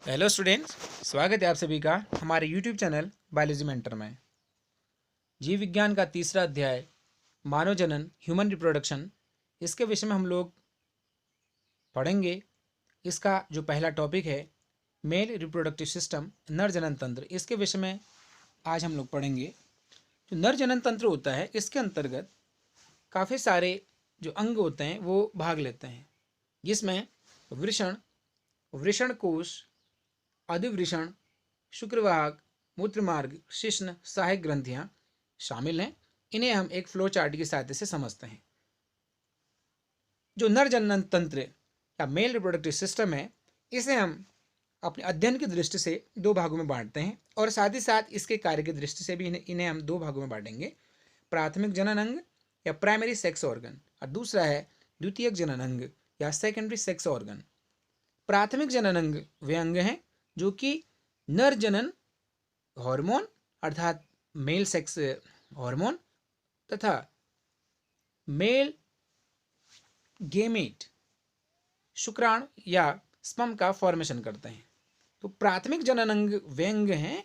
Hello students, स्वागत है आप सभी का हमारे यूट्यूब चैनल बायोलॉजी मेंटर में। जीव विज्ञान का तीसरा अध्याय मानव जनन ह्यूमन रिप्रोडक्शन, इसके विषय में हम लोग पढ़ेंगे। इसका जो पहला टॉपिक है मेल रिप्रोडक्टिव सिस्टम, नर जनन तंत्र, इसके विषय में आज हम लोग पढ़ेंगे। जो नर जनन तंत्र होता है इसके अंतर्गत काफ़ी सारे जो अंग होते हैं वो भाग लेते हैं, जिसमें वृषण, वृषण कोश, अधिवृषण, शुक्रवाहक, मूत्रमार्ग, शिश्न, सहायक ग्रंथियां शामिल हैं। इन्हें हम एक फ्लो चार्ट की सहायता से समझते हैं। जो नर जनन तंत्र या मेल रिप्रोडक्टिव सिस्टम है, इसे हम अपने अध्ययन की दृष्टि से दो भागों में बांटते हैं और साथ ही साथ इसके कार्य की दृष्टि से भी इन्हें हम दो भागों में बांटेंगे। प्राथमिक जनन अंग या प्राइमरी सेक्स ऑर्गन, और दूसरा है द्वितीयक जनन अंग या सेकेंडरी सेक्स ऑर्गन। प्राथमिक जनन अंग वे अंग हैं जो कि नर जनन हार्मोन अर्थात मेल सेक्स हार्मोन तथा मेल गेमेट शुक्राणु या स्पर्म का फॉर्मेशन करते हैं। तो प्राथमिक जनन अंग वे अंग हैं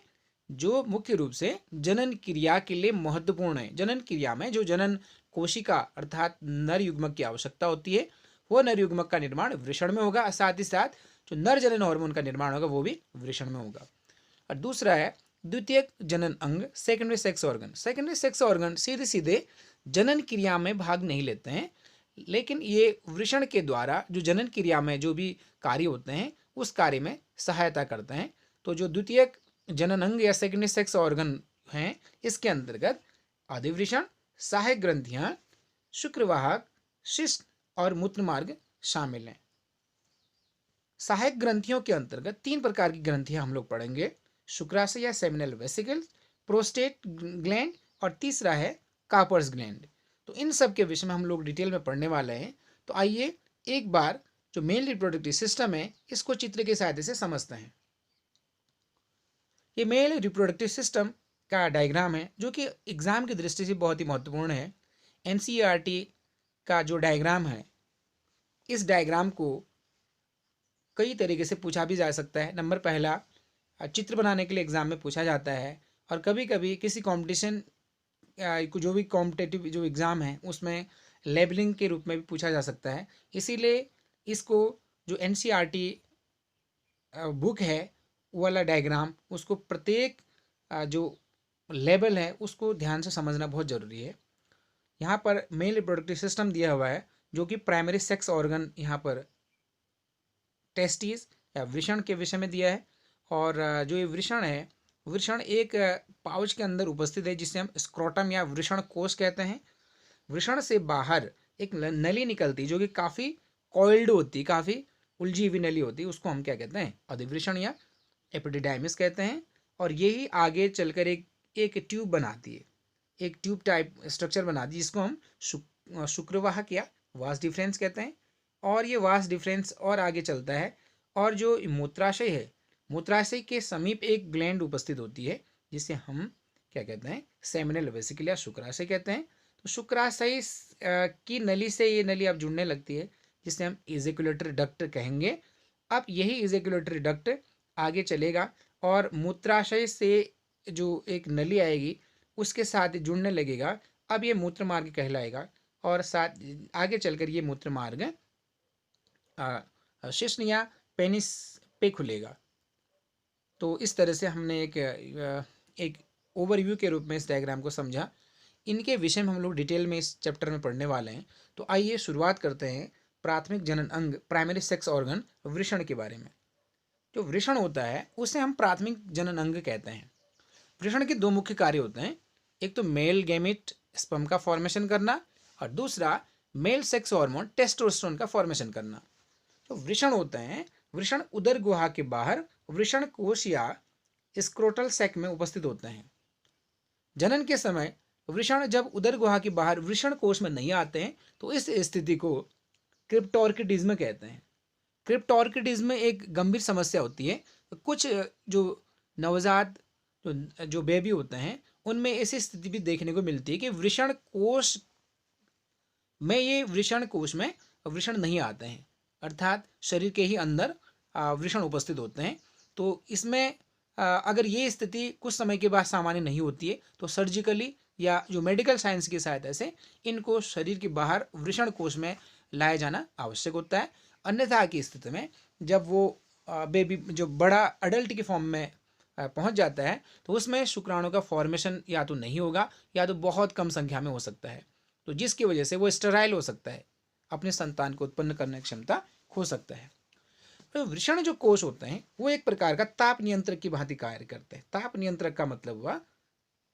जो मुख्य रूप से जनन क्रिया के लिए महत्वपूर्ण है। जनन क्रिया में जो जनन कोशिका अर्थात नर युग्मक की आवश्यकता होती है, वह नर युग्मक का निर्माण वृषण में होगा। साथ ही साथ जो नर जनन हार्मोन का निर्माण होगा वो भी वृषण में होगा। और दूसरा है द्वितीयक जनन अंग, secondary sex organ. Secondary sex organ सीधे सीधे जनन क्रिया में भाग नहीं लेते हैं, लेकिन ये वृषण के द्वारा जो जनन क्रिया में जो भी कार्य होते हैं उस कार्य में सहायता करते हैं। तो जो द्वितीयक जनन अंग या सेकेंडरी सेक्स ऑर्गन हैं, इसके अंतर्गत अधिवृषण, सहायक ग्रंथियां, शुक्रवाहक, शिश्न और मूत्रमार्ग शामिल हैं। सहायक ग्रंथियों के अंतर्गत तीन प्रकार की ग्रंथियां हम लोग पढ़ेंगे: शुक्राशय या सेमिनल वेसिकल्स, प्रोस्टेट ग्लैंड और तीसरा है कार्पर्स ग्लैंड। तो इन सब के विषय में हम लोग डिटेल में पढ़ने वाले हैं। तो आइए एक बार जो मेल रिप्रोडक्टिव सिस्टम है इसको चित्र के सहायता से समझते हैं। ये मेल रिप्रोडक्टिव सिस्टम का डायग्राम है जो कि एग्जाम की दृष्टि से बहुत ही महत्वपूर्ण है। एनसीईआरटी का जो डायग्राम है, इस डायग्राम को कई तरीके से पूछा भी जा सकता है। नंबर पहला, चित्र बनाने के लिए एग्जाम में पूछा जाता है, और कभी कभी किसी कंपटीशन जो भी कॉम्पिटेटिव जो एग्ज़ाम है उसमें लेबलिंग के रूप में भी पूछा जा सकता है। इसीलिए इसको जो एनसीईआरटी बुक है वो वाला डायग्राम, उसको प्रत्येक जो लेबल है उसको ध्यान से समझना बहुत ज़रूरी है। यहाँ पर मेल रिप्रोडक्टिव सिस्टम दिया हुआ है जो कि प्राइमरी सेक्स ऑर्गन यहाँ पर टेस्टिस या वृषण के विषय में दिया है। और जो ये वृषण है, वृषण एक पाउच के अंदर उपस्थित है जिसे हम स्क्रोटम या वृषण कोश कहते हैं। वृषण से बाहर एक नली निकलती जो कि काफ़ी कॉइल्ड होती, काफ़ी उलझी हुई नली होती, उसको हम क्या कहते हैं? अधिवृषण या एपिडिडाइमिस कहते हैं। और यही आगे चलकर एक ट्यूब बनाती है, एक ट्यूब टाइप स्ट्रक्चर बनाती है जिसको हम शुक्रवाहक या वास डिफरेंस कहते हैं। और ये वास डिफरेंस और आगे चलता है, और जो मूत्राशय है, मूत्राशय के समीप एक ग्लैंड उपस्थित होती है जिसे हम क्या कहते हैं? सेमिनल वेसिकल या शुक्राशय कहते हैं। तो शुक्राशय की नली से ये नली अब जुड़ने लगती है जिसे हम इजेकुलेटरी डक्ट कहेंगे। अब यही इजेकुलेटरी डक्ट आगे चलेगा और मूत्राशय से जो एक नली आएगी उसके साथ जुड़ने लगेगा। अब ये मूत्र मार्ग कहलाएगा, और साथ आगे चलकर ये मूत्र मार्ग शिश्न या पेनिस पे खुलेगा। तो इस तरह से हमने एक ओवरव्यू के रूप में इस डायग्राम को समझा। इनके विषय में हम लोग डिटेल में इस चैप्टर में पढ़ने वाले हैं। तो आइए शुरुआत करते हैं प्राथमिक जनन अंग, प्राइमरी सेक्स ऑर्गन वृषण के बारे में। जो वृषण होता है उसे हम प्राथमिक जनन अंग कहते हैं। वृषण के दो मुख्य कार्य होते हैं, एक तो मेल गैमेट स्पर्म का फॉर्मेशन करना, और दूसरा मेल सेक्स हार्मोन टेस्टोस्टेरोन का फॉर्मेशन करना। तो वृषण होते हैं, वृषण उदर गुहा के बाहर वृषण कोश या स्क्रोटल सैक में उपस्थित होते हैं। जनन के समय वृषण जब उदर गुहा के बाहर वृषण कोश में नहीं आते हैं तो इस स्थिति को क्रिप्टोर्किडिज्म कहते हैं। क्रिप्टोर्किडिज्म एक गंभीर समस्या होती है। कुछ जो नवजात जो बेबी होते हैं उनमें ऐसी स्थिति भी देखने को मिलती है कि वृषण कोश में वृषण नहीं आते हैं, अर्थात शरीर के ही अंदर वृषण उपस्थित होते हैं। तो इसमें अगर ये स्थिति कुछ समय के बाद सामान्य नहीं होती है तो सर्जिकली या जो मेडिकल साइंस की सहायता से इनको शरीर के बाहर वृषण कोश में लाया जाना आवश्यक होता है। अन्यथा की स्थिति में जब वो बेबी जो बड़ा अडल्ट की फॉर्म में पहुंच जाता है तो उसमें शुक्राणु का फॉर्मेशन या तो नहीं होगा या तो बहुत कम संख्या में हो सकता है, तो जिसकी वजह से वो स्टेराइल हो सकता है, अपने संतान को उत्पन्न करने की क्षमता खो सकता है। तो वृषण जो कोश होते हैं वो एक प्रकार का ताप नियंत्रक की भांति कार्य करते हैं। ताप नियंत्रक का मतलब हुआ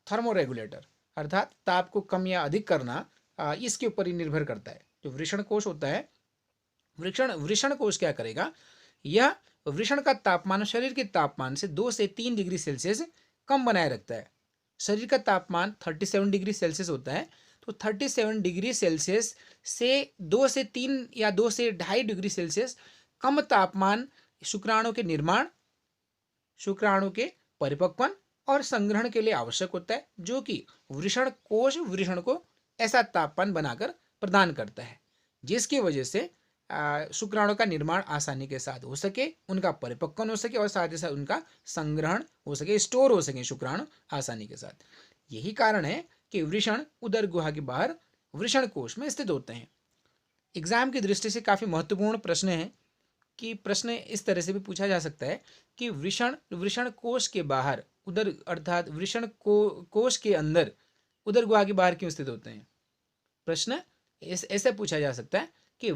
थर्मोरेगुलेटर, अर्थात ताप को कम या अधिक करना इसके ऊपर ही निर्भर करता है। जो वृषण कोश होता है, वृषण कोश क्या करेगा, यह वृषण का तापमान शरीर के तापमान से 2 से 3 डिग्री सेल्सियस कम बनाए रखता है। शरीर का तापमान 37 डिग्री सेल्सियस होता है, तो 37 डिग्री सेल्सियस से 2 से 3 या 2 से 2.5 डिग्री सेल्सियस कम तापमान शुक्राणु के निर्माण, शुक्राणु के परिपक्वन और संग्रहण के लिए आवश्यक होता है, जो कि वृषण कोश वृषण को ऐसा तापमान बनाकर प्रदान करता है जिसकी वजह से शुक्राणु का निर्माण आसानी के साथ हो सके, उनका परिपक्वन हो सके और साथ ही साथ उनका संग्रहण हो सके, स्टोर हो सके शुक्राणु आसानी के साथ। यही कारण है कि वृषण उदर गुहा के बाहर वृषण कोश में स्थित होते हैं। एग्जाम की दृष्टि से काफी महत्वपूर्ण प्रश्न है कि प्रश्न इस तरह से भी पूछा जा सकता है कि वृषण कोश के बाहर उदर अर्थात वृषण कोश के अंदर उदर गुहा के बाहर क्यों स्थित होते हैं। प्रश्न ऐसे पूछा जा सकता है कि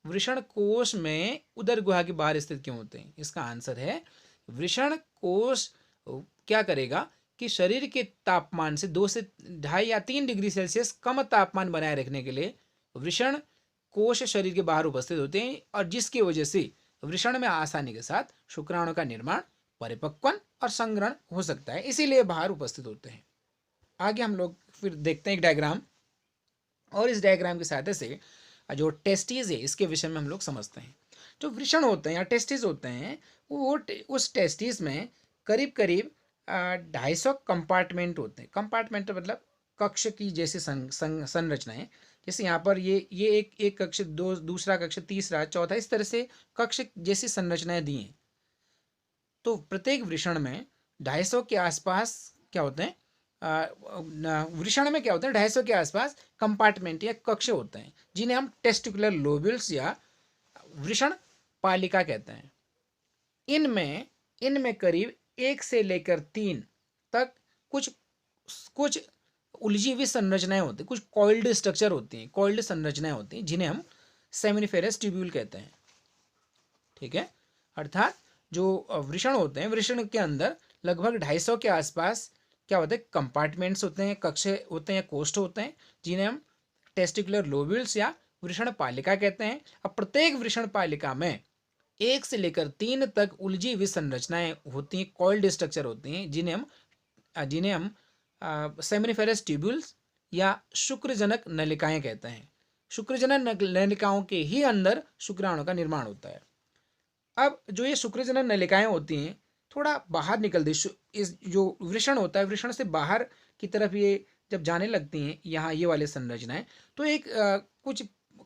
वृषण कोश में उदर गुहा के बाहर स्थित क्यों होते हैं। इसका आंसर है वृषण कोश क्या करेगा कि शरीर के तापमान से 2 से 2.5 या 3 डिग्री सेल्सियस कम तापमान बनाए रखने के लिए वृषण कोश शरीर के बाहर उपस्थित होते हैं और जिसकी वजह से वृषण में आसानी के साथ शुक्राणु का निर्माण, परिपक्वन और संग्रहण हो सकता है, इसीलिए बाहर उपस्थित होते हैं। आगे हम लोग फिर देखते हैं एक डायग्राम, और इस डायग्राम की सहायता से जो टेस्टिस है इसके विषय में हम लोग समझते हैं। जो वृषण होते हैं या टेस्टिस होते हैं वो उस टेस्टिस में करीब करीब 250 कंपार्टमेंट होते हैं। कंपार्टमेंट मतलब कक्ष की जैसी संरचनाएं, जैसे यहाँ पर ये एक कक्ष, दूसरा कक्ष, तीसरा, चौथा, इस तरह से कक्ष जैसी संरचनाएं दी हैं। तो प्रत्येक वृषण में 250 के आसपास क्या होते हैं, वृषण में क्या होता है 250 के आसपास कंपार्टमेंट या कक्ष होते हैं जिन्हें हम टेस्टिकुलर लोब्यूल्स या वृषण पालिका कहते हैं। इनमें करीब 1 से लेकर 3 तक कुछ उलझी हुई संरचनाएं होती हैं, कुछ कॉइल्ड स्ट्रक्चर होती हैं, कॉइल्ड संरचनाएं होती हैं जिन्हें हम सेमिनिफेरस ट्यूब्यूल कहते हैं। ठीक है, अर्थात जो वृषण होते हैं, वृषण के अंदर लगभग 250 के आसपास क्या होते हैं, कंपार्टमेंट्स होते हैं, कक्ष होते हैं, कोष्ठ होते हैं जिन्हें हम टेस्टिकुलर लोब्यूल्स या वृषण पालिका कहते हैं। अब प्रत्येक वृषण पालिका में 1 से लेकर 3 तक उलझी हुई संरचनाएं होती हैं, कॉइल्ड स्ट्रक्चर होती हैं जिन्हें हम सेमिनिफेरस ट्यूब्यूल्स या शुक्रजनक नलिकाएं कहते हैं। शुक्रजनक नलिकाओं के ही अंदर शुक्राणु का निर्माण होता है। अब जो ये शुक्रजनक नलिकाएं होती हैं थोड़ा बाहर निकलती, इस जो वृषण होता है वृषण से बाहर की तरफ ये जब जाने लगती हैं, यहाँ ये वाले संरचनाएं, तो एक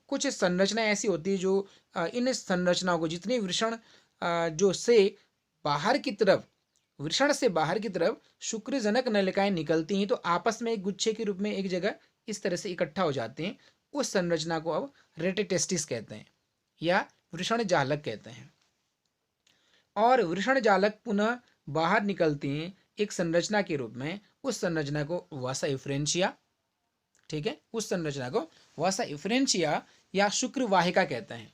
कुछ संरचनाएं ऐसी होती है जो इन संरचनाओं को जितनी वृषण जो से बाहर की तरफ, वृषण से बाहर की तरफ शुक्रजनक नलिकाएं निकलती हैं तो आपस में एक गुच्छे के रूप में एक जगह इस तरह से इकट्ठा हो जाते हैं। उस संरचना को अब रेटेटेस्टिस कहते हैं या वृषण जालक कहते हैं। और वृषण जालक पुनः बाहर निकलती हैं एक संरचना के रूप में, उस संरचना को वासा इफ्रेंशिया, ठीक है, उस संरचना को वासा इफ्रेंशिया या शुक्र वाहिका कहते हैं।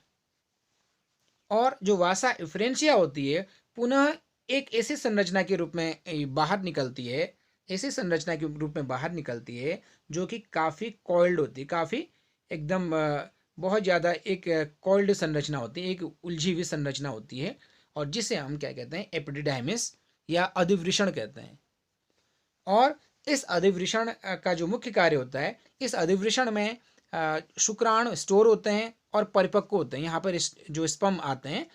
और जो वासा इफ्रेंशिया होती है पुनः एक ऐसी संरचना के रूप में बाहर निकलती है, ऐसी संरचना के रूप में बाहर निकलती है जो कि काफ़ी कॉइल्ड होती है, काफ़ी एकदम बहुत ज़्यादा एक कॉइल्ड संरचना होती है, एक उलझी हुई संरचना होती है, और जिसे हम क्या कहते हैं, एपिडिडाइमिस या अधिवृषण कहते हैं। और इस अधिवृषण का जो मुख्य कार्य होता है, इस अधिवृषण में शुक्राणु स्टोर होते हैं और परिपक्व होते हैं। यहाँ पर जो स्पर्म आते हैं,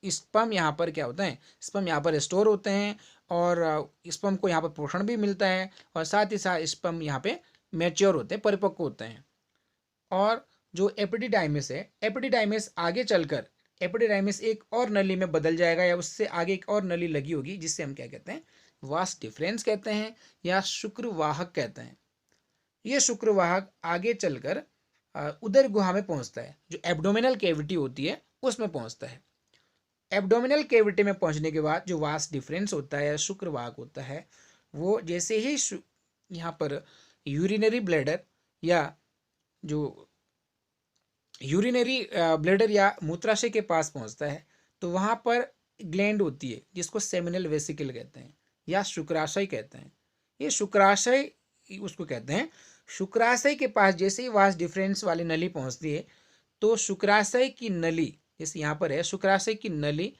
स्पर्म यहाँ पर क्या होते हैं, स्पर्म यहाँ पर स्टोर होते हैं और स्पर्म को यहाँ पर पोषण भी मिलता है और साथ ही साथ स्पर्म यहाँ पे मैच्योर होते हैं, परिपक्व होते हैं। और जो एपिडिडाइमिस है, एपिडिडाइमिस आगे चलकर एपिडिडाइमिस एक और नली में बदल जाएगा या उससे आगे एक और नली लगी होगी, जिससे हम क्या कहते हैं, वास डिफरेंस कहते हैं या शुक्रवाहक कहते हैं। ये शुक्रवाहक आगे चलकर उदर गुहा में पहुंचता है, जो एब्डोमिनल कैविटी होती है उसमें पहुंचता है। एब्डोमिनल कैविटी में पहुंचने के बाद जो वास डिफरेंस होता है या शुक्रवाहक होता है, वो जैसे ही यहाँ पर यूरिनरी ब्लैडर या जो यूरिनरी ब्लैडर या मूत्राशय के पास पहुंचता है, तो वहाँ पर ग्लैंड होती है जिसको सेमिनल वेसिकल कहते हैं या शुक्राशय कहते हैं। ये शुक्राशय उसको कहते हैं। शुक्राशय के पास जैसे ही वास डिफरेंस वाली नली पहुंचती है, तो शुक्राशय की नली, जैसे यहाँ पर है शुक्राशय की नली,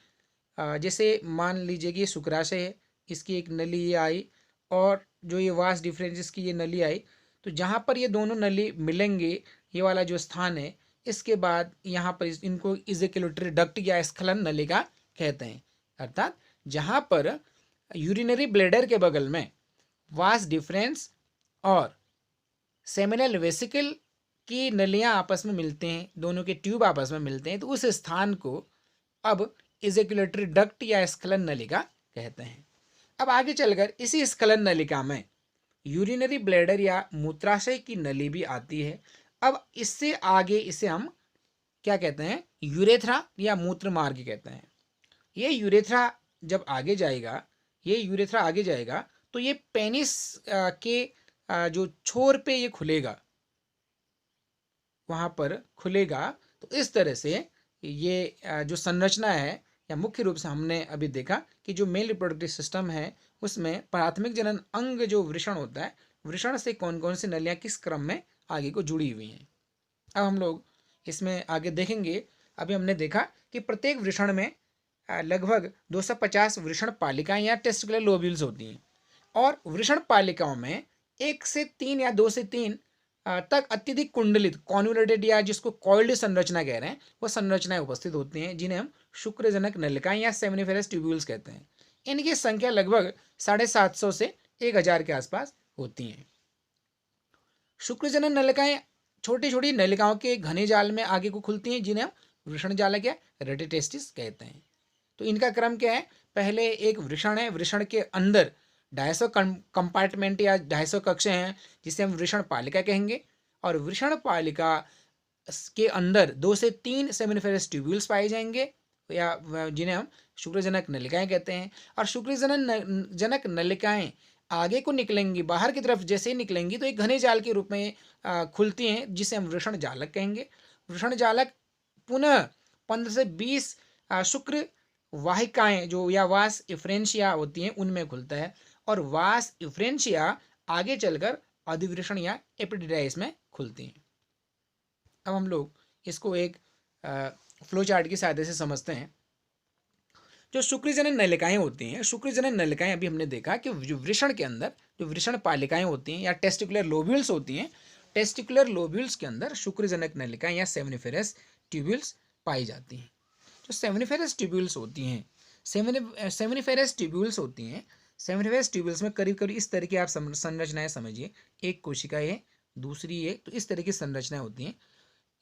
जैसे मान लीजिए कि ये शुक्राशय है, इसकी एक नली ये आई और जो ये वास डिफरेंस की ये नली आई, तो जहाँ पर ये दोनों नली मिलेंगे, ये वाला जो स्थान है, इसके बाद यहाँ पर इनको इजेक्युलेटरी डक्ट या स्खलन नलिका कहते हैं। अर्थात जहाँ पर यूरिनरी ब्लैडर के बगल में वास डिफरेंस और सेमिनल वेसिकल की नलियाँ आपस में मिलते हैं, दोनों के ट्यूब आपस में मिलते हैं, तो उस स्थान को अब इजेक्युलेटरी डक्ट या स्खलन नलिका कहते हैं। अब आगे चलकर इसी स्खलन नलिका में यूरिनरी ब्लैडर या मूत्राशय की नली भी आती है। अब इससे आगे इसे हम क्या कहते हैं, यूरेथ्रा या मूत्र मार्ग कहते हैं। ये यूरेथ्रा जब आगे जाएगा, ये यूरेथ्रा आगे जाएगा तो ये पेनिस के जो छोर पे ये खुलेगा, वहाँ पर खुलेगा। तो इस तरह से ये जो संरचना है, या मुख्य रूप से हमने अभी देखा कि जो मेल रिप्रोडक्टिव सिस्टम है उसमें प्राथमिक जनन अंग जो वृषण होता है, वृषण से कौन कौन सी नलियाँ किस क्रम में आगे को जुड़ी हुई हैं। अब हम लोग इसमें आगे देखेंगे। अभी हमने देखा कि प्रत्येक वृषण में लगभग 250 वृषण पालिकाएं या टेस्टिकुलर लोब्यूल्स होती हैं, और वृषण पालिकाओं में 1 से 3 या 2 से 3 तक अत्यधिक कुंडलित कॉन्वोल्यूटेड या जिसको कॉइल्ड संरचना कह रहे हैं, वो संरचनाएं उपस्थित होती हैं, जिन्हें हम शुक्रजनक नलिकाएं या सेमिनिफेरस ट्यूब्यूल्स कहते हैं। इनकी संख्या लगभग 750 से 1000 के आसपास होती हैं। शुक्रजनक नलिकाएं छोटी छोटी नलिकाओं के घने जाल में आगे को खुलती हैं, जिन्हें हम वृषण जालक या रेटिटेस्टिस कहते हैं। तो इनका क्रम क्या है, पहले एक वृषण है, वृषण के अंदर 250 कंपार्टमेंट या 250 कक्ष हैं, जिसे हम वृषण पालिका कहेंगे, और वृषण पालिका के अंदर 2 से 3 सेमिनिफेरस ट्यूब्यूल्स पाए जाएंगे, या जिन्हें हम शुक्रजनक नलिकाएं कहते हैं। और शुक्रजनक नलिकाएं आगे को निकलेंगी, बाहर की तरफ जैसे ही निकलेंगी तो एक घने जाल के रूप में खुलती हैं, जिसे हम वृषण जालक कहेंगे। वृषण जालक पुनः 15 से 20 शुक्र वाहिकाएं जो या वास इफ्रेंशिया होती हैं उनमें खुलता है, और वास इफ्रेंशिया आगे चलकर अधिवृषण या एपिडिडाइस में खुलती हैं। अब हम लोग इसको एक फ्लो चार्ट की सहायता से समझते हैं। जो शुक्रजनन नलिकाएं होती हैं, शुक्रजनन नलिकाएं अभी हमने देखा कि जो वृषण के अंदर जो वृषण पालिकाएं होती हैं या टेस्टिकुलर लोब्यूल्स होती हैं, टेस्टिकुलर लोब्यूल्स के अंदर शुक्रजनक नलिकाएं या सेमिनिफेरस ट्यूब्यूल्स पाई जाती हैं। जो सेमिनिफेरस ट्यूब्यूल्स होती हैं, सेमिनिफेरस ट्यूब्यूल्स होती हैं, सेमिनिफेरस ट्यूब्यूल्स में करीब करीब इस तरह की आप संरचनाएं समझिए, एक कोशिका है, दूसरी है, तो इस तरह की संरचनाएं होती हैं।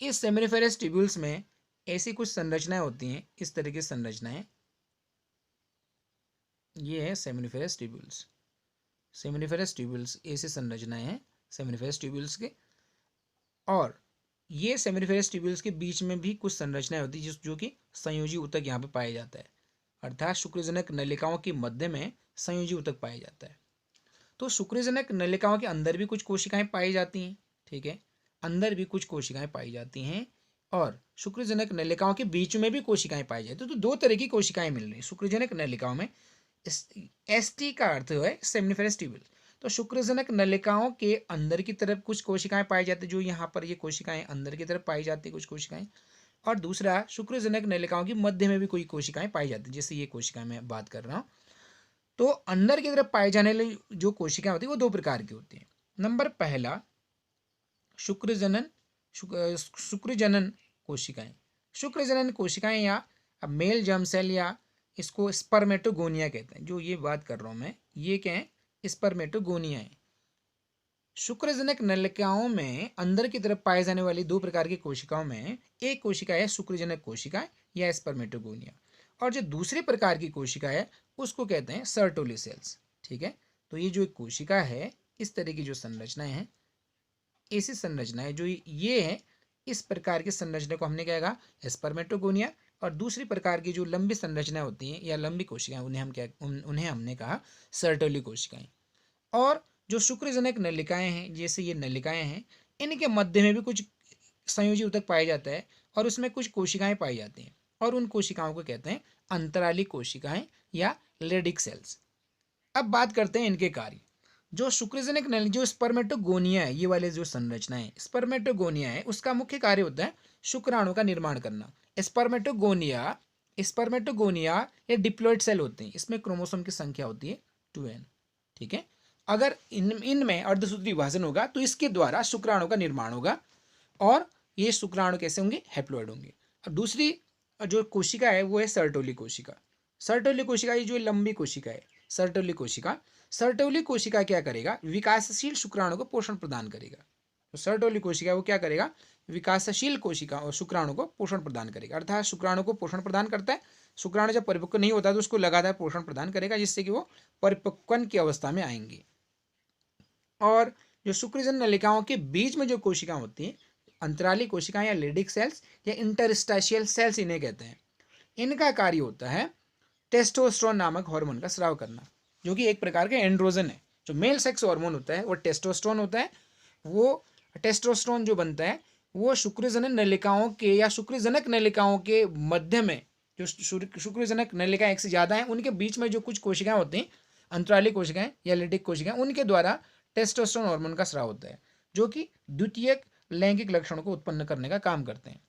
इस सेमिनिफेरस ट्यूब्यूल्स में ऐसी कुछ संरचनाएं होती हैं, इस तरह की संरचनाएं, ये है सेमिनिफेरस ट्यूब्यूल्स। सेमिनिफेरस ट्यूब्यूल्स ऐसी संरचनाएं हैं सेमिनिफेरस ट्यूब्यूल्स के, और ये सेमिनिफेरस ट्यूब्यूल्स के बीच में भी कुछ संरचनाएं होती है जो कि संयोजी ऊतक यहाँ पे पाया जाता है, अर्थात शुक्रजनक नलिकाओं के मध्य में संयोजी ऊतक पाया जाता है। तो शुक्रजनक नलिकाओं के अंदर भी कुछ कोशिकाएं पाई जाती हैं, ठीक है, अंदर भी कुछ कोशिकाएं पाई जाती हैं, और शुक्रजनक नलिकाओं के बीच में भी कोशिकाएं पाई जाती हैं। तो 2 तरह की कोशिकाएं मिल रही हैं शुक्रजनक नलिकाओं में। एसटी का अर्थ है सेमिनिफेरस ट्यूब्यूल। तो शुक्रजनक नलिकाओं के अंदर की तरफ कुछ कोशिकाएं पाई जाती है, जो यहाँ पर ये कोशिकाएं अंदर की तरफ पाई जाती है कुछ कोशिकाएं, और दूसरा शुक्रजनक नलिकाओं की मध्य में भी कोई कोशिकाएं पाई जाती है, जैसे ये कोशिकाएं मैं बात कर रहा हूँ। तो अंदर की तरफ पाए जाने वाली जो कोशिकाएं होती है वो 2 प्रकार की होती हैं। नंबर पहला शुक्रजनन कोशिकाएं। शुक्रजनन कोशिकाएं या मेल जर्म सेल या इसको स्पर्मेटोगोनिया कहते हैं। जो ये बात कर रहा हूँ मैं, ये क्या है, स्पर्मेटोगोनिया है। शुक्रजनक नलिकाओं में अंदर की तरफ पाए जाने वाली 2 प्रकार की कोशिकाओं में एक कोशिका है शुक्रजनक कोशिका, या स्पर्मेटोगोनिया। और जो दूसरे प्रकार की कोशिका है उसको कहते हैं सर्टोली सेल्स। ठीक है, तो ये जो एक कोशिका है, इस तरह की जो संरचनाएं हैं, ऐसी संरचनाएं जो ये है, इस प्रकार की संरचना को हमने क्या कहा, स्पर्मेटोगोनिया। और दूसरी प्रकार की जो लंबी संरचनाएं होती हैं या लंबी कोशिकाएं, उन्हें हमने कहा सर्टोली कोशिकाएं। और जो शुक्रजनक नलिकाएं हैं, जैसे ये नलिकाएं हैं, इनके मध्य में भी कुछ संयोजी ऊतक पाया जाता है और उसमें कुछ कोशिकाएं पाई जाती हैं, और उन कोशिकाओं को कहते हैं अंतराली कोशिकाएं या लेडिक सेल्स। अब बात करते हैं इनके कार्य। जो शुक्रजनक नली, जो स्पर्मेटोगोनिया है, ये वाले जो संरचना है स्पर्मेटोगोनिया है, उसका मुख्य कार्य होता है शुक्राणु का निर्माण करना। स्पर्मेटोगोनिया स्पर्मेटोगोनिया ये डिप्लॉइड सेल होते हैं, इसमें क्रोमोसोम की संख्या होती है 2n। ठीक है, अगर इनमें अर्धसूत्री विभाजन होगा तो इसके द्वारा शुक्राणु का निर्माण होगा, और ये शुक्राणु कैसे होंगे, हैप्लॉइड होंगे। और दूसरी जो कोशिका है वो है सर्टोली कोशिका। सर्टोली कोशिका ये जो लंबी कोशिका है, सर्टोली कोशिका क्या करेगा, विकासशील शुक्राणु को पोषण प्रदान करेगा। तो सर्टोली कोशिका वो क्या करेगा, विकासशील कोशिका और शुक्राणु को पोषण प्रदान करेगा, अर्थात शुक्राणु को पोषण प्रदान करता है। शुक्राणु जब परिपक्व नहीं होता तो उसको लगातार पोषण प्रदान करेगा, जिससे कि वो परिपक्वन की अवस्था में आएंगे। और जो शुक्रजन नलिकाओं के बीच में जो कोशिका होती हैं, अंतराली कोशिकाएं या लेडिक सेल्स या इंटरस्टाशियल सेल्स इन्हें कहते हैं, इनका कार्य होता है टेस्टोस्टेरोन नामक हार्मोन का स्राव करना, जो कि एक प्रकार का एंड्रोजन है। जो मेल सेक्स हार्मोन होता है वो टेस्टोस्टेरोन होता है। वो टेस्टोस्टेरोन जो बनता है वो शुक्रजनक नलिकाओं के या शुक्रजनक नलिकाओं के मध्य में, जो शुक्रजनक नलिकाएं एक से ज़्यादा हैं उनके बीच में जो कुछ कोशिकाएं होती हैं, अंतराली कोशिकाएं या लेडिक कोशिकाएं, उनके द्वारा टेस्टोस्टेरोन हार्मोन का स्राव होता है, जो कि द्वितीयक लैंगिक लक्षणों को उत्पन्न करने का काम करते हैं।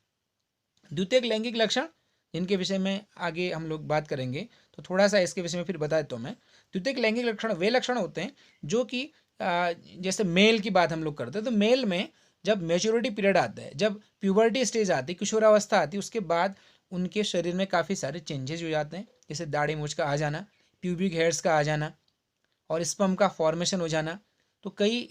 द्वितीयक लैंगिक लक्षण, जिनके विषय में आगे हम लोग बात करेंगे, तो थोड़ा सा इसके विषय में फिर बता देता हूँ मैं। द्वितीयक लैंगिक लक्षण वे लक्षण होते हैं जो कि जैसे मेल की बात हम लोग करते हैं, तो मेल में जब मेच्योरिटी पीरियड आता है, जब प्यूबर्टी स्टेज आती है, किशोरावस्था आती है, उसके बाद उनके शरीर में काफ़ी सारे चेंजेस हो जाते हैं, जैसे दाढ़ी मूंछ का आ जाना, प्यूबिक हेयर्स का आ जाना, और स्पर्म का फॉर्मेशन हो जाना, तो कई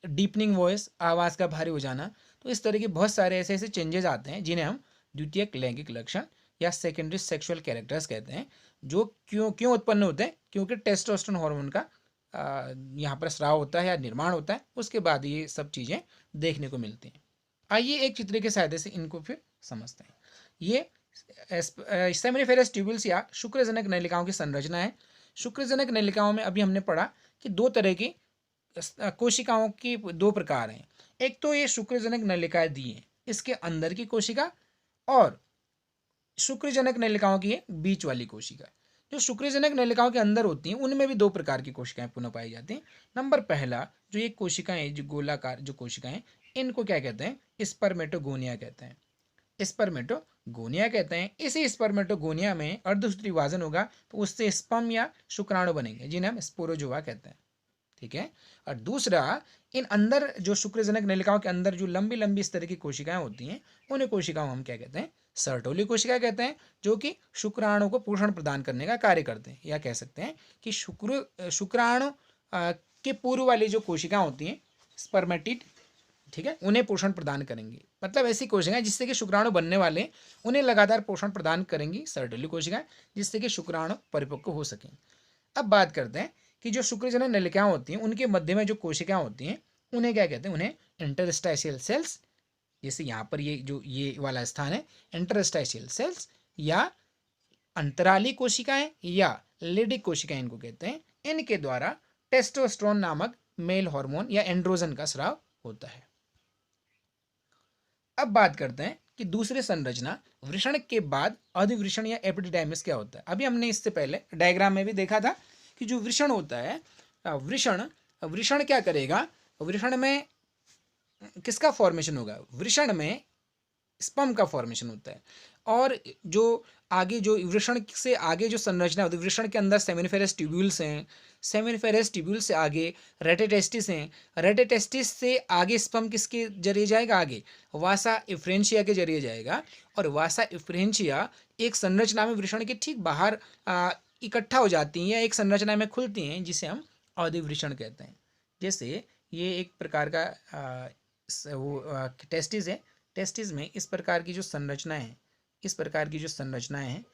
डीपनिंग वॉइस, आवाज़ का भारी हो जाना। तो इस तरह के बहुत सारे ऐसे ऐसे चेंजेस आते हैं जिन्हें हम द्वितीयक लैंगिक लक्षण या सेकेंडरी सेक्सुअल कैरेक्टर्स कहते हैं, जो क्यों उत्पन्न होते हैं, क्योंकि टेस्टोस्टेरोन हार्मोन का यहाँ पर स्राव होता है या निर्माण होता है, उसके बाद ये सब चीज़ें देखने को मिलती हैं। आइए एक चित्र के सहायता से इनको फिर समझते हैं। ये सेमिनिफेरस ट्यूब्यूल्स या शुक्रजनक नलिकाओं की संरचना है। शुक्रजनक नलिकाओं में अभी हमने पढ़ा कि दो तरह की कोशिकाओं की दो प्रकार हैं। एक तो ये शुक्रजनक नलिकाएं दी हैं, इसके अंदर की कोशिका, और शुक्रजनक नलिकाओं की बीच वाली कोशिका। जो शुक्रजनक नलिकाओं के अंदर होती हैं उनमें भी दो प्रकार की कोशिकाएं पुनः पाई जाती हैं। नंबर पहला, जो ये कोशिकाएं, जो गोलाकार जो कोशिकाएं, इनको क्या कहते हैं, स्पर्मेटोगोनिया कहते हैं। स्पर्मेटोगोनिया कहते हैं। इसी स्पर्मेटोगोनिया में अर्धसूत्री विभाजन होगा तो उससे स्पर्म या शुक्राणु बनेंगे, जिन्हें हम स्पोरोजोआ कहते हैं। ठीक है, और दूसरा, इन अंदर जो शुक्रजनक नलिकाओं के अंदर जो लंबी लंबी इस तरह की कोशिकाएं होती हैं, उन्हें कोशिकाओं हम क्या कहते हैं, सर्टोली कोशिका कहते हैं, जो कि शुक्राणु को पोषण प्रदान करने का कार्य करते हैं। या कह सकते हैं कि शुक्राणु के पूर्व वाली जो कोशिकाएं होती हैं, स्पर्मेटिड, ठीक है, उन्हें पोषण प्रदान करेंगी। मतलब ऐसी कोशिकाएं जिससे कि शुक्राणु बनने वाले, उन्हें लगातार पोषण प्रदान करेंगी सर्टोली कोशिकाएं, जिससे कि शुक्राणु परिपक्व हो सकें। अब बात करते हैं कि जो शुक्रजनक नलिकाएं होती हैं उनके मध्य में जो कोशिकाएं होती हैं उन्हें क्या कहते हैं, उन्हें इंटरस्टाशियल सेल्स, जैसे यहाँ पर ये वाला स्थान है, इंटरस्टाशियल सेल्स या अंतराली कोशिकाएं या लेडिक कोशिकाएं इनको कहते हैं। इनके द्वारा टेस्टोस्टेरोन नामक मेल हार्मोन या एंड्रोजन का स्राव होता है। अब बात करते हैं कि दूसरे संरचना, वृषण के बाद अधिवृषण या एपिडिडाइमिस क्या होता है। अभी हमने इससे पहले डायग्राम में भी देखा था कि जो वृषण होता है, वृषण क्या करेगा, वृषण में किसका फॉर्मेशन होगा, वृषण में स्पर्म का फॉर्मेशन होता है। और जो आगे जो वृषण से आगे जो संरचना होती है, वृषण के अंदर सेमिनिफेरस ट्यूब्यूल्स हैं, सेमिनिफेरस ट्यूब्यूल से आगे रेटेटेस्टिस हैं, रेटेटेस्टिस से आगे स्पर्म किसके जरिए जाएगा, आगे वासा इफ्रेंशिया के जरिए जाएगा, और वासा इफ्रेंशिया एक संरचना में वृषण के ठीक बाहर इकट्ठा हो जाती हैं या एक संरचना में खुलती हैं, जिसे हम अधिवृषण कहते हैं। जैसे ये एक प्रकार का वो टेस्टिस है, टेस्टिस में इस प्रकार की जो संरचना है, इस प्रकार की जो संरचनाएं हैं,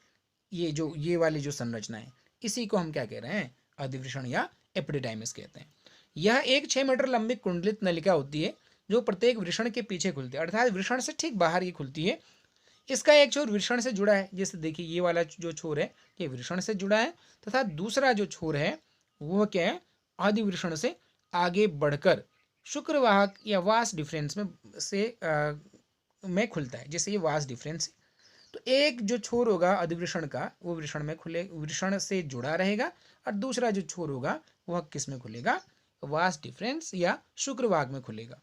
ये वाली जो संरचनाएं, इसी को हम क्या कह रहे हैं, अधिवृषण या एपिडिडाइमिस कहते हैं। यह एक 6 मीटर लंबी कुंडलित नलिका होती है जो प्रत्येक वृषण के पीछे खुलती है, अर्थात वृषण से ठीक बाहर ही खुलती है। इसका एक छोर वृषण से जुड़ा है, जैसे देखिए ये वाला जो छोर है ये वृषण से जुड़ा है, तथा दूसरा जो छोर है वह क्या है, अधिवृषण से आगे बढ़कर शुक्रवाहक या वास डिफरेंस में खुलता है। जैसे ये वास डिफरेंस, तो एक जो छोर होगा अधिवृषण का वो वृषण में खुले, वृषण से जुड़ा रहेगा, और दूसरा जो छोर होगा वह किस में खुलेगा, वास डिफरेंस या शुक्रवाहक में खुलेगा।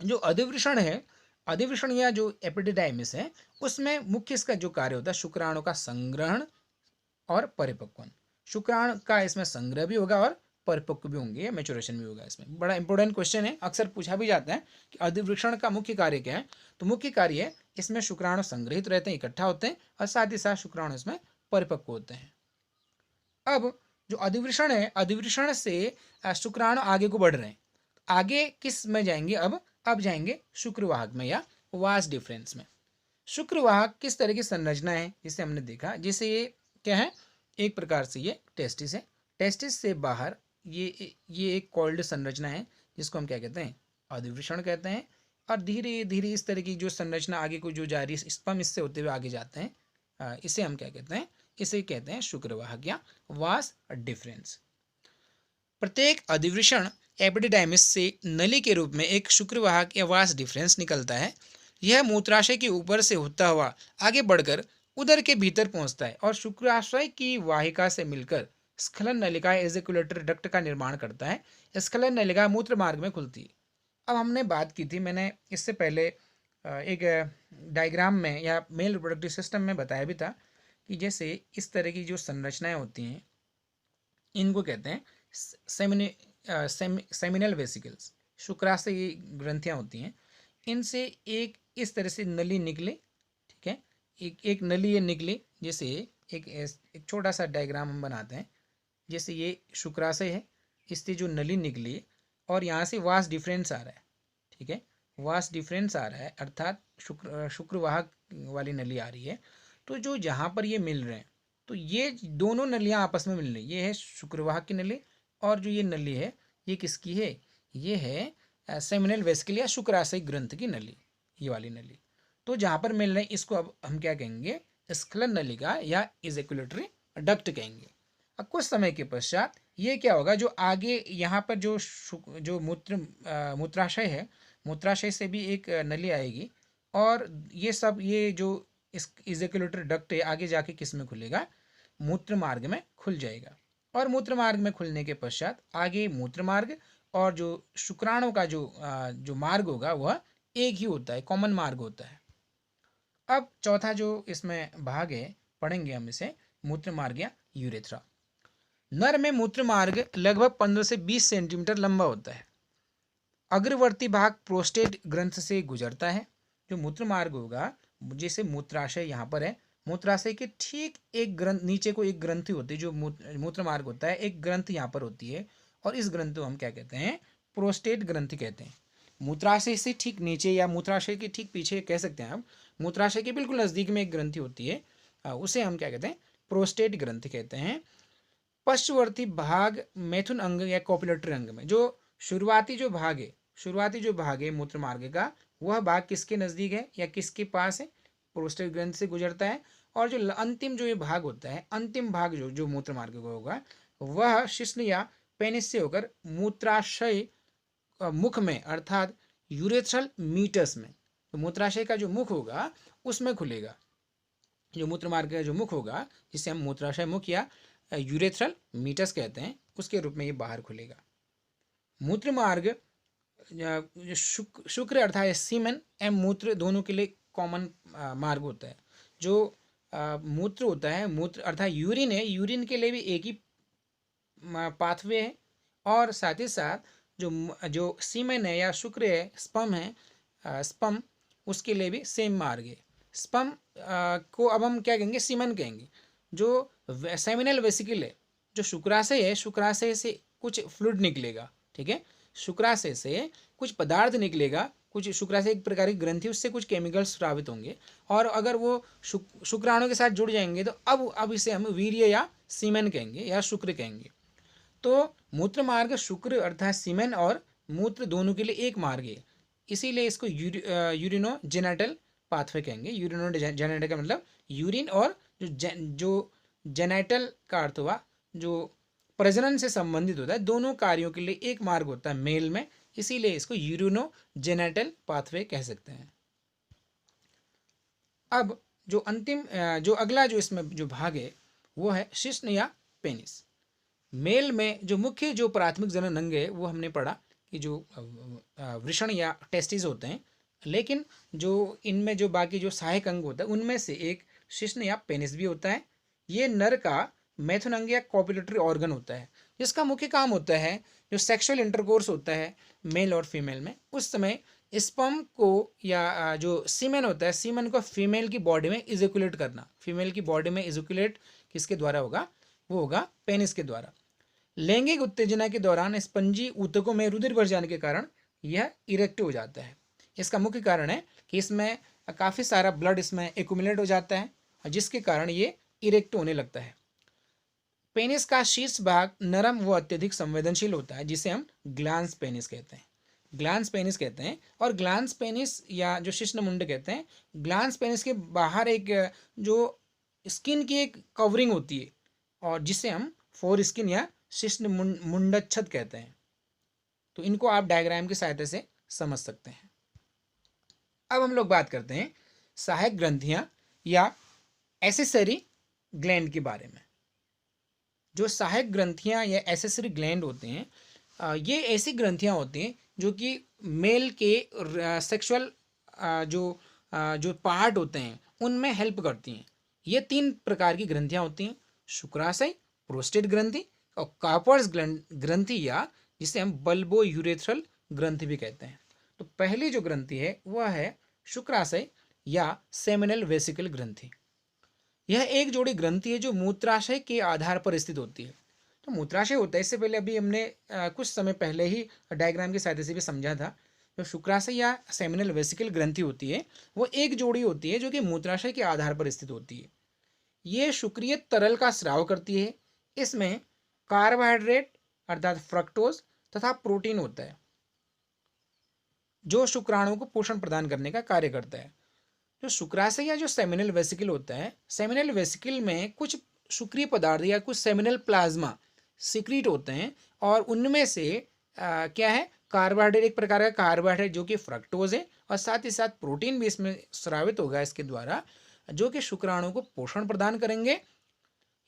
जो अधिवृषण है, अधिवृषण या जो एपिडिडाइमिस है, उसमें मुख्य इसका जो कार्य होता है शुक्राणु का संग्रहण और परिपक्वन। शुक्राणु का इसमें संग्रह भी होगा और परिपक्व भी होंगे, मैच्योरेशन भी होगा। इसमें बड़ा इंपॉर्टेंट क्वेश्चन है, अक्सर पूछा भी जाता है कि अधिवृषण का मुख्य कार्य क्या है। तो मुख्य कार्य है इसमें शुक्राणु संग्रहित रहते हैं, इकट्ठा होते हैं, और साथ ही साथ शुक्राणु इसमें परिपक्व होते हैं। अब जो अधिवृषण है, अधिवृषण से शुक्राणु आगे को बढ़ रहे हैं, आगे किस में जाएंगे, अब जाएंगे शुक्रवाहक में या वास डिफरेंस में। शुक्रवाहक किस तरह की संरचना है, जिसे हमने देखा, जैसे ये क्या है, एक प्रकार से ये टेस्टिस है, टेस्टिस से बाहर ये एक कॉल्ड संरचना है जिसको हम क्या कहते हैं, अधिवृषण कहते हैं। और धीरे धीरे इस तरह की जो संरचना आगे को जो जा रही है, स्पर्म इससे होते हुए आगे जाते हैं, इसे हम क्या कहते हैं, इसे कहते हैं शुक्रवाहक या वास डिफरेंस। प्रत्येक अधिवृषण एपिडिडाइमिस से नली के रूप में एक शुक्रवाहक या वास डिफरेंस निकलता है। यह मूत्राशय के ऊपर से होता हुआ आगे बढ़कर उदर के भीतर पहुंचता है और शुक्राशय की वाहिका से मिलकर स्खलन नलिका एजेकुलेटरी डक्ट का निर्माण करता है। स्खलन नलिका मूत्र मार्ग में खुलती है। अब हमने बात की थी, मैंने इससे पहले एक डायग्राम में या मेल रिप्रोडक्टिव सिस्टम में बताया भी था कि जैसे इस तरह की जो संरचनाएं होती हैं इनको कहते हैं सेमिनल वेसिकल्स। शुक्राशय ग्रंथियां होती हैं, इनसे एक इस तरह से नली निकले, ठीक है, एक नली ये निकली। जैसे एक छोटा सा डायग्राम हम बनाते हैं, जैसे ये शुक्राशय है, इससे जो नली निकली और यहाँ से वास डिफरेंस आ रहा है, ठीक है, वास डिफरेंस आ रहा है, अर्थात शुक्रवाहक वाली नली आ रही है। तो जो जहाँ पर ये मिल रहे हैं, तो ये दोनों नलियाँ आपस में मिल रही, ये है शुक्रवाहक की नली, और जो ये नली है ये किसकी है, ये है सेमिनल वेसिकल या शुक्राशय ग्रंथ की नली, ये वाली नली। तो जहाँ पर मिल रहे हैं इसको अब हम क्या कहेंगे, स्खलन नलिका या इजेकुलेटरी डक्ट कहेंगे। अब कुछ समय के पश्चात ये क्या होगा, जो आगे यहाँ पर जो मूत्राशय है, मूत्राशय से भी एक नली आएगी, और ये सब ये जो इस इजेकुलेटरी डक्ट है आगे जाके किस में खुलेगा, मूत्र मार्ग में खुल जाएगा। और मूत्र मार्ग में खुलने के पश्चात आगे मूत्र मार्ग और जो शुक्राणु का जो मार्ग होगा वह एक ही होता है, कॉमन मार्ग होता है। अब चौथा जो इसमें भाग है पढ़ेंगे हम इसे, मूत्र मार्ग या यूरेथ्रा। नर में मूत्र मार्ग लगभग 15 से 20 सेंटीमीटर लंबा होता है। अग्रवर्ती भाग प्रोस्टेट ग्रंथ से गुजरता है। जो मूत्र मार्ग होगा, जैसे मूत्राशय यहाँ पर है, मूत्राशय के ठीक एक ग्रंथ नीचे को एक ग्रंथि होती है, जो मूत्र मार्ग होता है, एक ग्रंथ यहाँ पर होती है, और इस ग्रंथ को हम क्या कहते हैं, प्रोस्टेट ग्रंथि कहते हैं। मूत्राशय से ठीक नीचे या मूत्राशय के ठीक पीछे कह सकते हैं हम, मूत्राशय के बिल्कुल नज़दीक में एक ग्रंथि होती है, उसे हम क्या कहते हैं, प्रोस्टेट ग्रंथि कहते हैं। पश्चवर्ती भाग मैथुन अंग या कोपुलेटरी अंग में, जो शुरुआती जो भाग है मूत्र मार्ग का, वह भाग किसके नज़दीक है या किसके पास है, प्रोस्टेट ग्रंथ से गुजरता है। और जो अंतिम जो ये भाग होता है, अंतिम भाग जो मूत्र मार्ग का होगा, वह शिश्न या पेनिस से होकर मूत्राशय मुख में, अर्थात यूरेथ्रल मीटस में, तो मूत्राशय का जो मुख होगा उसमें खुलेगा। जो मूत्र मार्ग का जो मुख होगा, जिसे हम मूत्राशय मुख या यूरेथ्रल मीटस कहते हैं, उसके रूप में ये बाहर खुलेगा। मूत्र मार्ग शुक्र अर्थात सीमन एवं मूत्र दोनों के लिए कॉमन मार्ग होता है। जो मूत्र होता है, मूत्र अर्थात यूरिन है, यूरिन के लिए भी एक ही पाथवे है, और साथ ही साथ जो सीमन है या शुक्र है, स्पर्म है, स्पर्म, उसके लिए भी सेम मार्ग है। स्पर्म को अब हम क्या कहेंगे, सीमन कहेंगे। जो सेमिनल वेसिकल है, जो शुक्राशय है, शुक्राशय से कुछ फ्लूइड निकलेगा, ठीक है, शुक्राशय से कुछ पदार्थ निकलेगा, कुछ शुक्राशय एक प्रकार की ग्रंथि, उससे कुछ केमिकल्स स्रावित होंगे, और अगर वो शुक्राणु के साथ जुड़ जाएंगे तो अब इसे हम वीर्य या सीमेन कहेंगे या शुक्र कहेंगे। तो मूत्र मार्ग शुक्र अर्थात सीमेन और मूत्र दोनों के लिए एक मार्ग है, इसीलिए इसको यूरिनोजेनेटल पाथवे कहेंगे। यूरिनोजेनेटल का मतलब यूरिन, और जो जेनेटल का अर्थ हुआ जो प्रजनन से संबंधित होता है, दोनों कार्यों के लिए एक मार्ग होता है मेल में, इसीलिए इसको यूरिनोजेनेटल पाथवे कह सकते हैं। अब जो अगला जो इसमें जो भाग है वो है शिश्न या पेनिस। मेल में जो मुख्य जो प्राथमिक जनन अंग है वो हमने पढ़ा कि जो वृषण या टेस्टिस होते हैं, लेकिन जो इनमें जो बाकी जो सहायक अंग होता है उनमें से एक शिश्न या पेनिस भी होता है। ये नर का मैथुन अंग या कॉपुलेटरी ऑर्गन होता है, जिसका मुख्य काम होता है जो सेक्सुअल इंटरकोर्स होता है मेल और फीमेल में, उस समय स्पर्म को या जो सीमेन होता है, सीमेन को फीमेल की बॉडी में इजैकुलेट करना। फीमेल की बॉडी में इजैकुलेट किसके द्वारा होगा? वो होगा पेनिस के द्वारा। लैंगिक उत्तेजना के दौरान स्पंजी ऊतकों में रुधिर भर जाने के कारण यह इरेक्ट हो जाता है। इसका मुख्य कारण है कि इसमें काफ़ी सारा ब्लड इसमें एक्यूमुलेट हो जाता है, जिसके कारण ये इरेक्ट होने लगता है। पेनिस का शीर्ष भाग नरम व अत्यधिक संवेदनशील होता है, जिसे हम ग्लांस पेनिस कहते हैं। ग्लांस पेनिस कहते हैं, और ग्लांस पेनिस या जो शिश्न मुंड कहते हैं, ग्लांस पेनिस के बाहर एक जो स्किन की एक कवरिंग होती है, और जिसे हम फोर स्किन या शिश्न मुंडच्छद कहते हैं। तो इनको आप डायग्राम की सहायता से समझ सकते हैं। अब हम लोग बात करते हैं सहायक ग्रंथियां या एसेसरी ग्लैंड के बारे में। जो सहायक ग्रंथियां या एसेसरी ग्लैंड होते हैं, ये ऐसी ग्रंथियां होती हैं जो कि मेल के सेक्सुअल जो पार्ट होते हैं उनमें हेल्प करती हैं। ये 3 प्रकार की ग्रंथियां होती हैं: शुक्राशय, प्रोस्टेट ग्रंथि और कार्पर्स ग्रंथि, या जिसे हम बल्बो यूरेथ्रल ग्रंथि भी कहते हैं। तो पहली जो ग्रंथि है वह है शुक्राशय या सेमिनल वेसिकल ग्रंथि। यह एक जोड़ी ग्रंथि है जो मूत्राशय के आधार पर स्थित होती है। तो मूत्राशय होता है, इससे पहले अभी हमने कुछ समय पहले ही डायग्राम की सहायता से भी समझा था। जो शुक्राशय या सेमिनल वेसिकल ग्रंथि होती है वो एक जोड़ी होती है जो कि मूत्राशय के आधार पर स्थित होती है। ये शुक्रिय तरल का स्राव करती है। इसमें कार्बोहाइड्रेट अर्थात फ्रक्टोज तथा प्रोटीन होता है जो शुक्राणुओं को पोषण प्रदान करने का कार्य करता है। जो शुक्राशय या जो सेमिनल वेसिकल होता है, सेमिनल वेसिकल में कुछ शुक्रिय पदार्थ या कुछ सेमिनल प्लाज्मा सिक्रीट होते हैं, और उनमें से क्या है, कार्बोहाइड्रेट, एक प्रकार का कार्बोहाइड्रेट जो कि फ्रक्टोज है, और साथ ही साथ प्रोटीन भी इसमें स्रावित होगा इसके द्वारा, जो कि शुक्राणु को पोषण प्रदान करेंगे।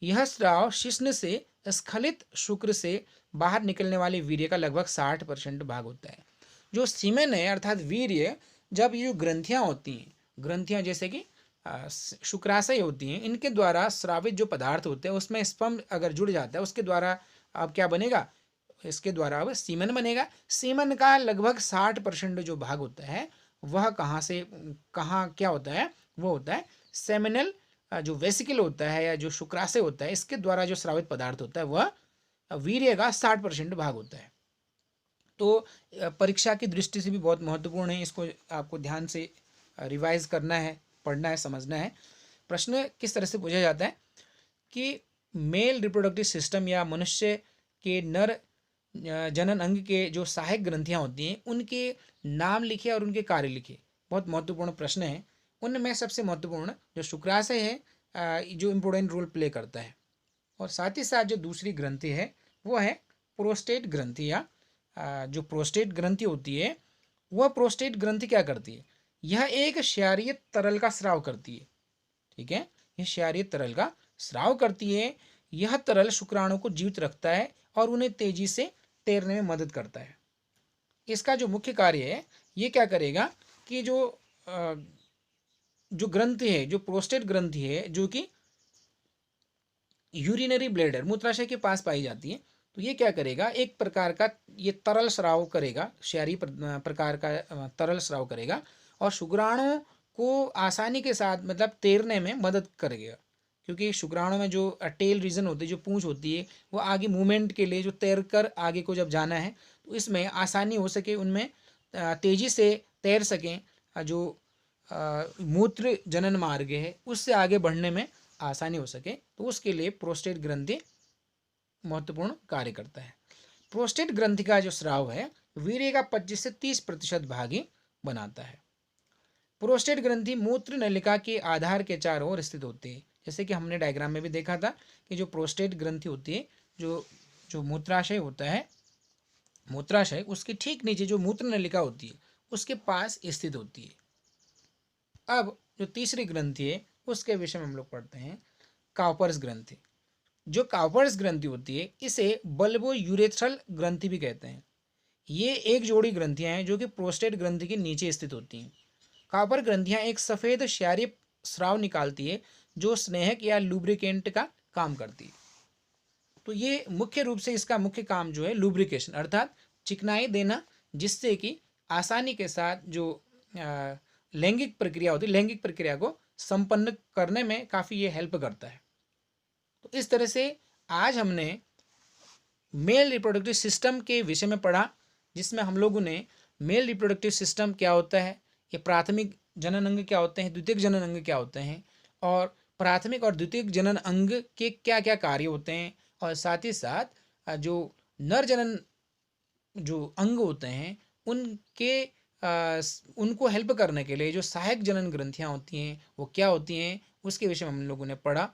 यह स्राव शिश्न से स्खलित शुक्र से बाहर निकलने वाले वीर्य का लगभग 60% भाग होता है। जो सीमेन है अर्थात वीर्य, जब ये जो ग्रंथियां होती हैं, ग्रंथियां जैसे कि शुक्राशय होती हैं, इनके द्वारा स्रावित जो पदार्थ होते हैं उसमें स्पर्म अगर जुड़ जाता है, उसके द्वारा अब क्या बनेगा, इसके द्वारा अब सीमन बनेगा। सीमन का लगभग 60% जो भाग होता है वह कहाँ क्या होता है, वो होता है सेमिनल जो वेसिकल होता है या जो शुक्राशय होता है, इसके द्वारा जो स्रावित पदार्थ होता है वह वीर्य का 60% भाग होता है। तो परीक्षा की दृष्टि से भी बहुत महत्वपूर्ण है, इसको आपको ध्यान से रिवाइज करना है, पढ़ना है, समझना है। प्रश्न किस तरह से पूछा जाता है कि मेल रिप्रोडक्टिव सिस्टम या मनुष्य के नर जनन अंग के जो सहायक ग्रंथियां होती हैं उनके नाम लिखे और उनके कार्य लिखे। बहुत महत्वपूर्ण प्रश्न है। उनमें सबसे महत्वपूर्ण जो शुक्राशय है जो इम्पोर्टेंट रोल प्ले करता है, और साथ ही साथ जो दूसरी ग्रंथि है वो है प्रोस्टेट ग्रंथि, या जो प्रोस्टेट ग्रंथि होती है वह प्रोस्टेट ग्रंथि क्या करती है, यह एक क्षारीय तरल का स्राव करती है। ठीक है, यह क्षारीय तरल का स्राव करती है। यह तरल शुक्राणु को जीवित रखता है और उन्हें तेजी से तैरने में मदद करता है। इसका जो मुख्य कार्य है, ये क्या करेगा कि जो ग्रंथि है, जो प्रोस्टेट ग्रंथि है, जो कि यूरिनरी ब्लैडर मूत्राशय के पास पाई जाती है, तो ये क्या करेगा, एक प्रकार का ये तरल स्राव करेगा, क्षारीय प्रकार का तरल स्राव करेगा, और शुक्राणु को आसानी के साथ मतलब तैरने में मदद करेगा। क्योंकि शुक्राणु में जो टेल रीजन होती है, जो पूंछ होती है, वो आगे मूवमेंट के लिए जो तैर कर आगे को जब जाना है तो इसमें आसानी हो सके, उनमें तेज़ी से तैर सकें, जो मूत्र जनन मार्ग है उससे आगे बढ़ने में आसानी हो सके, तो उसके लिए प्रोस्टेट ग्रंथि महत्वपूर्ण कार्य करता है। प्रोस्टेट ग्रंथि का जो स्राव है वीर्य का 25 से 30% भाग ही बनाता है। प्रोस्टेट ग्रंथि मूत्र नलिका के आधार के चारों ओर स्थित होती है। जैसे कि हमने डायग्राम में भी देखा था कि जो प्रोस्टेट ग्रंथि होती है, जो जो मूत्राशय होता है, मूत्राशय उसके ठीक नीचे जो मूत्र नलिका होती है उसके पास स्थित होती है। अब जो तीसरी ग्रंथि है उसके विषय में हम लोग पढ़ते हैं काउपर्स ग्रंथि। जो काउपर्स ग्रंथि होती है इसे बल्बो यूरेथ्रल ग्रंथि भी कहते हैं। ये एक जोड़ी ग्रंथियां हैं जो कि प्रोस्टेट ग्रंथि के नीचे स्थित होती हैं। कापर ग्रंथियां एक सफ़ेद क्षारीय स्राव निकालती है जो स्नेहक या लुब्रिकेंट का काम करती है। तो ये मुख्य रूप से इसका मुख्य काम जो है लुब्रिकेशन अर्थात चिकनाई देना, जिससे कि आसानी के साथ जो लैंगिक प्रक्रिया होती है, लैंगिक प्रक्रिया को संपन्न करने में काफ़ी ये हेल्प करता है। तो इस तरह से आज हमने मेल रिप्रोडक्टिव सिस्टम के विषय में पढ़ा, जिसमें हम लोगों ने मेल रिप्रोडक्टिव सिस्टम क्या होता है, ये प्राथमिक जनन अंग क्या होते हैं, द्वितीयक जनन अंग क्या होते हैं, और प्राथमिक और द्वितीयक जनन अंग के क्या क्या कार्य होते हैं, और साथ ही साथ जो नर जनन जो अंग होते हैं उनके उनको हेल्प करने के लिए जो सहायक जनन ग्रंथियाँ होती हैं वो क्या होती हैं, उसके विषय में हम लोगों ने पढ़ा।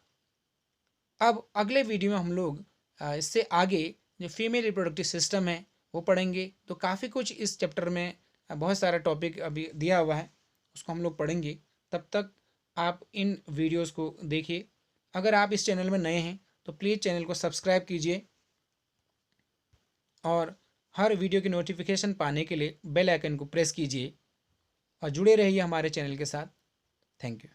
अब अगले वीडियो में हम लोग इससे आगे जो फीमेल रिप्रोडक्टिव सिस्टम है वो पढ़ेंगे। तो काफ़ी कुछ इस चैप्टर में बहुत सारा टॉपिक अभी दिया हुआ है, उसको हम लोग पढ़ेंगे। तब तक आप इन वीडियोस को देखिए। अगर आप इस चैनल में नए हैं तो प्लीज़ चैनल को सब्सक्राइब कीजिए और हर वीडियो की नोटिफिकेशन पाने के लिए बेल आइकन को प्रेस कीजिए और जुड़े रहिए हमारे चैनल के साथ। Thank you.